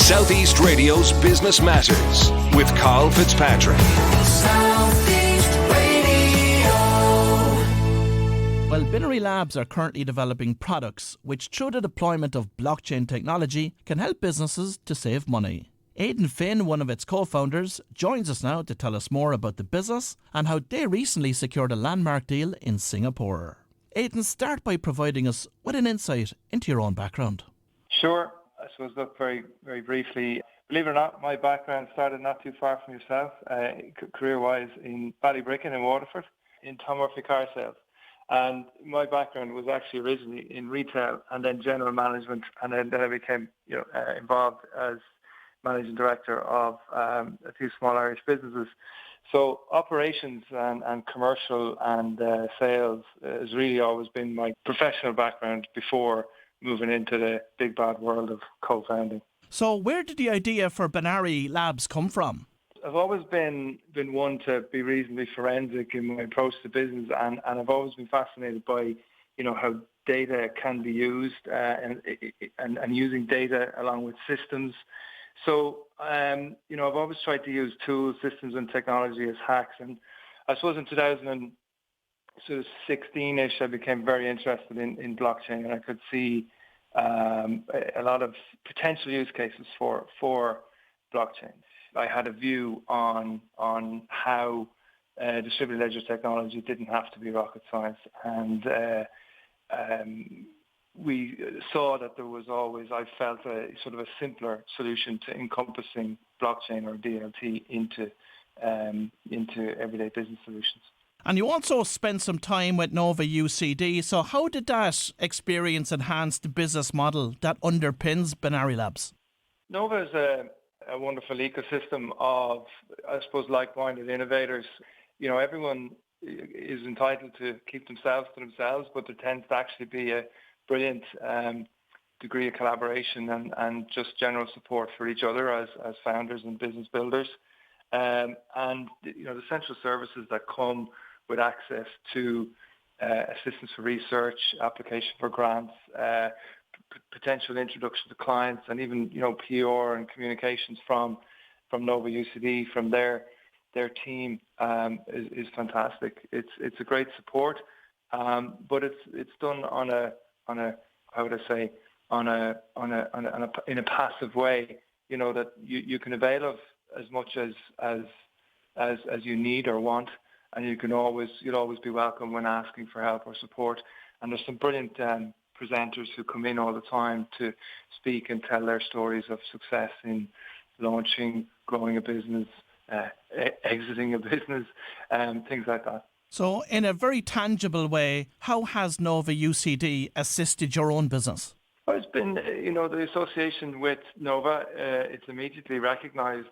Southeast Radio's Business Matters with Carl Fitzpatrick. Southeast Radio. Well, Binarii Labs are currently developing products which, through the deployment of blockchain technology, can help businesses to save money. Aidan Finn, one of its co-founders, joins us now to tell us more about the business and how they recently secured a landmark deal in Singapore. Aidan, start by providing us with an insight into your own background. Sure. I suppose, look, very briefly, believe it or not, my background started not too far from yourself, career-wise in Ballybricken in Waterford, in Tom Murphy car sales. And my background was actually originally in retail and then general management, and then I became involved as managing director of a few small Irish businesses. So operations and commercial and sales has really always been my professional background before moving into the big bad world of co-founding. So where did the idea for Binarii Labs come from? I've always been one to be reasonably forensic in my approach to business, and I've always been fascinated by how data can be used and using data along with systems. So I've always tried to use tools, systems and technology as hacks, and I suppose in 2016-ish I became very interested in blockchain, and I could see a lot of potential use cases for blockchain. I had a view on how distributed ledger technology didn't have to be rocket science, and we saw that there was always, I felt, a sort of a simpler solution to encompassing blockchain or DLT into everyday business solutions. And you also spent some time with Nova UCD. So how did that experience enhance the business model that underpins Binarii Labs? Nova is a wonderful ecosystem of, I suppose, like-minded innovators. Everyone is entitled to keep themselves to themselves, but there tends to actually be a brilliant degree of collaboration and just general support for each other as founders and business builders. And the central services that come with access to assistance for research, application for grants, potential introduction to clients, and even PR and communications from Nova UCD, from their team is fantastic. It's a great support, but it's done in a passive way. That you can avail of as much as you need or want, and you'll always be welcome when asking for help or support. And there's some brilliant presenters who come in all the time to speak and tell their stories of success in launching, growing a business, exiting a business, things like that. So in a very tangible way, how has Nova UCD assisted your own business? Well, it's been, the association with Nova, it's immediately recognised,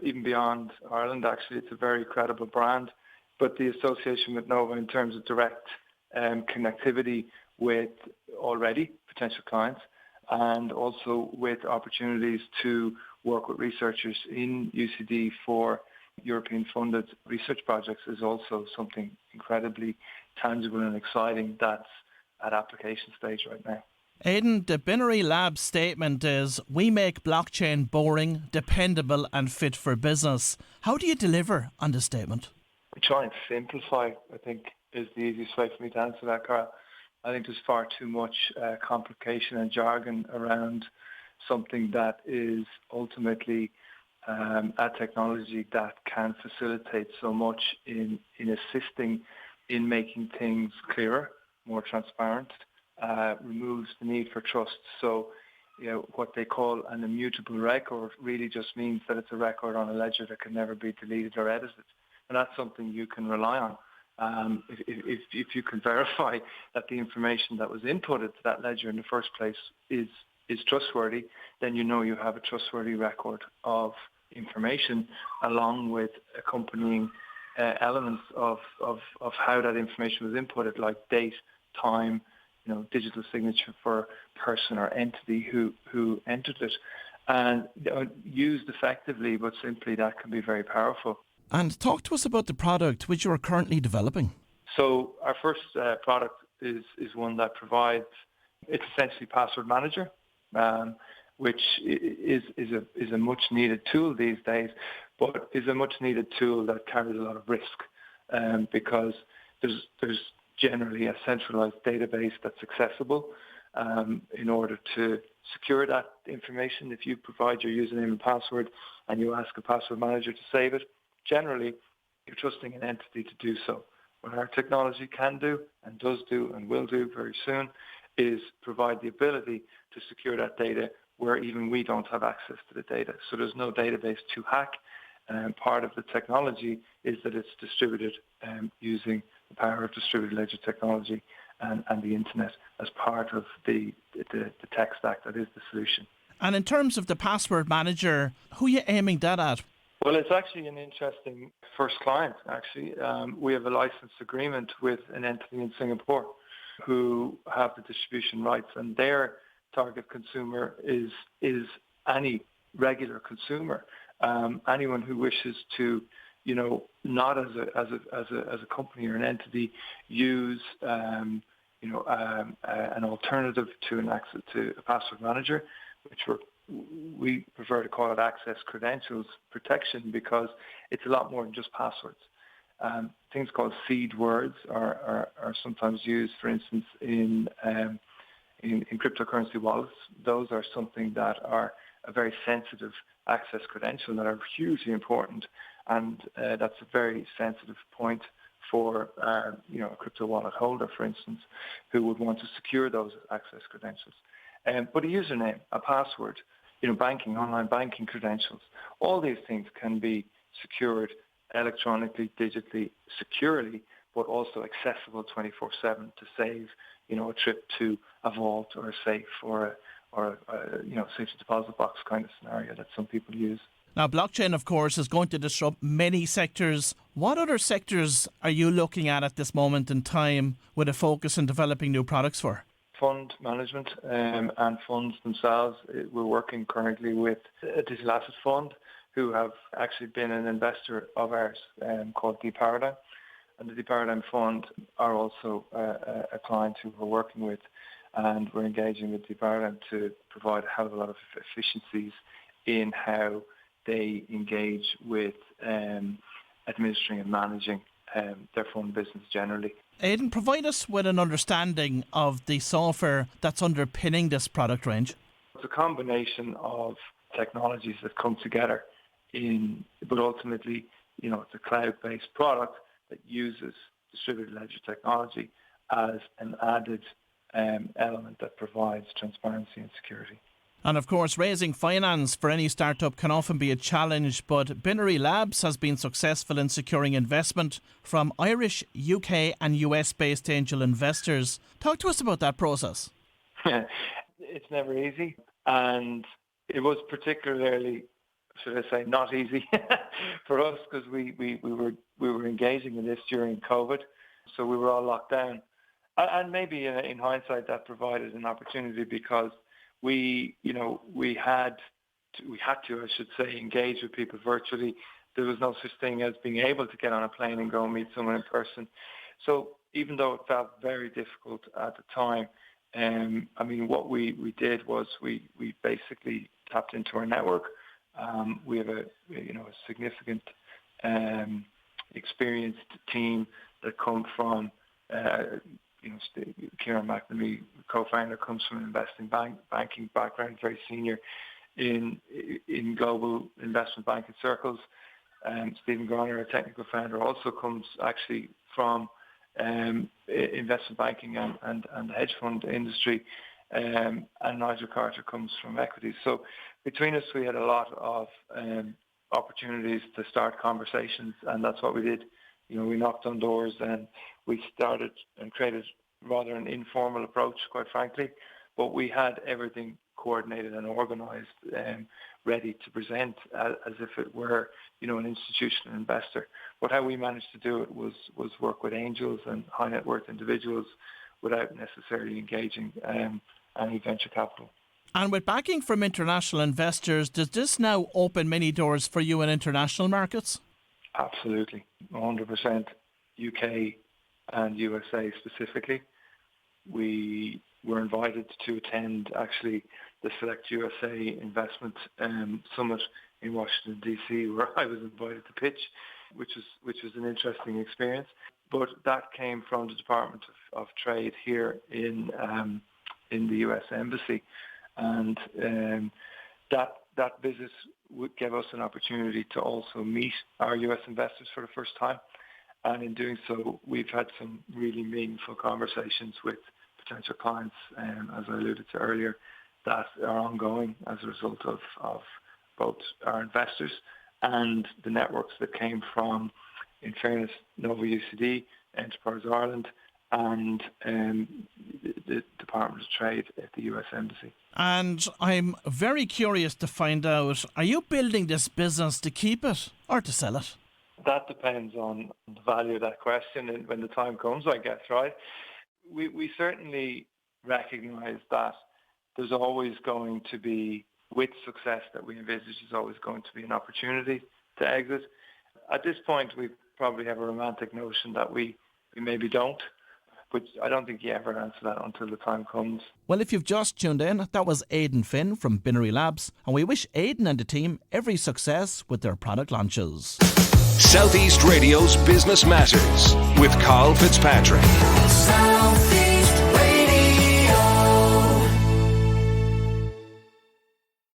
even beyond Ireland, actually. It's a very credible brand. But the association with Nova in terms of direct connectivity with already potential clients, and also with opportunities to work with researchers in UCD for European-funded research projects, is also something incredibly tangible and exciting that's at application stage right now. Aidan, the Binarii Labs statement is, we make blockchain boring, dependable and fit for business. How do you deliver on this statement? We try and simplify, I think, is the easiest way for me to answer that, Carl. I think there's far too much complication and jargon around something that is ultimately a technology that can facilitate so much in assisting in making things clearer, more transparent, removes the need for trust. So, what they call an immutable record really just means that it's a record on a ledger that can never be deleted or edited. And that's something you can rely on. If you can verify that the information that was inputted to that ledger in the first place is trustworthy, then you have a trustworthy record of information, along with accompanying elements of how that information was inputted, like date, time, digital signature for person or entity who entered it. And used effectively, but simply, that can be very powerful. And talk to us about the product which you are currently developing. So our first product is one that provides, it's essentially password manager. which is a much needed tool these days, but is a much needed tool that carries a lot of risk, because there's generally a centralized database that's accessible. In order to secure that information, if you provide your username and password and you ask a password manager to save it, generally you're trusting an entity to do so. What our technology can do and does do and will do very soon is provide the ability to secure that data where even we don't have access to the data. So there's no database to hack. Part of the technology is that it's distributed using the power of distributed ledger technology and the internet as part of the tech stack that is the solution. And in terms of the password manager, who are you aiming that at? Well, it's actually an interesting first client, actually. We have a license agreement with an entity in Singapore who have the distribution rights, and their target consumer is any regular consumer, anyone who wishes to, not as a company or an entity, use an alternative to a password manager, which we prefer to call it access credentials protection, because it's a lot more than just passwords. Things called seed words are sometimes used, for instance, in cryptocurrency wallets. Those are something that are a very sensitive access credential that are hugely important, and that's a very sensitive point for a crypto wallet holder, for instance, who would want to secure those access credentials. But a username, a password, banking, online banking credentials, all these things can be secured electronically, digitally, securely, but also accessible 24/7 to save, a trip to a vault or a safe or a safety deposit box kind of scenario that some people use. Now, blockchain, of course, is going to disrupt many sectors. What other sectors are you looking at this moment in time with a focus on developing new products for? Fund management and funds themselves. We're working currently with a digital asset fund who have actually been an investor of ours called Paradigm. And the Paradigm Fund are also a client who we're working with, and we're engaging with Paradigm to provide a hell of a lot of efficiencies in how they engage with administering and managing their fund business generally. Aidan, provide us with an understanding of the software that's underpinning this product range. It's a combination of technologies that come together but ultimately, it's a cloud-based product that uses distributed ledger technology as an added element that provides transparency and security. And of course, raising finance for any startup can often be a challenge, but Binarii Labs has been successful in securing investment from Irish, UK and US-based angel investors. Talk to us about that process. It's never easy, and it was particularly, should I say, not easy for us, because we were engaging in this during COVID, so we were all locked down. And maybe in hindsight that provided an opportunity, because we had to, I should say, engage with people virtually. There was no such thing as being able to get on a plane and go and meet someone in person. So even though it felt very difficult at the time, what we did was we basically tapped into our network. We have a significant experienced team that come from Kieran McNamee, co-founder, comes from an investing banking background, very senior in global investment banking circles. Stephen Garner, a technical founder, also comes actually from investment banking and the hedge fund industry. And Nigel Carter comes from equities. So between us, we had a lot of opportunities to start conversations, and that's what we did. We knocked on doors and we started and created rather an informal approach, quite frankly. But we had everything coordinated and organised, ready to present as if it were, an institutional investor. But how we managed to do it was work with angels and high net worth individuals without necessarily engaging any venture capital. And with backing from international investors, does this now open many doors for you in international markets? Absolutely, 100%. UK and USA specifically. We were invited to attend actually the Select USA Investment Summit in Washington, D.C., where I was invited to pitch, which was an interesting experience. But that came from the Department of Trade here in the U.S. Embassy. And that visit would give us an opportunity to also meet our U.S. investors for the first time. And in doing so, we've had some really meaningful conversations with potential clients, as I alluded to earlier, that are ongoing as a result of both our investors and the networks that came from, in fairness, Nova UCD, Enterprise Ireland, and the Department of Trade at the US Embassy. And I'm very curious to find out, are you building this business to keep it or to sell it? That depends on the value of that question and when the time comes, I guess, right? We certainly recognise that there's always going to be, with success that we envisage, there's always going to be an opportunity to exit. At this point, we probably have a romantic notion that we maybe don't, but I don't think you ever answer that until the time comes. Well, if you've just tuned in, that was Aidan Finn from Binarii Labs, and we wish Aidan and the team every success with their product launches. Southeast Radio's Business Matters with Carl Fitzpatrick. Southeast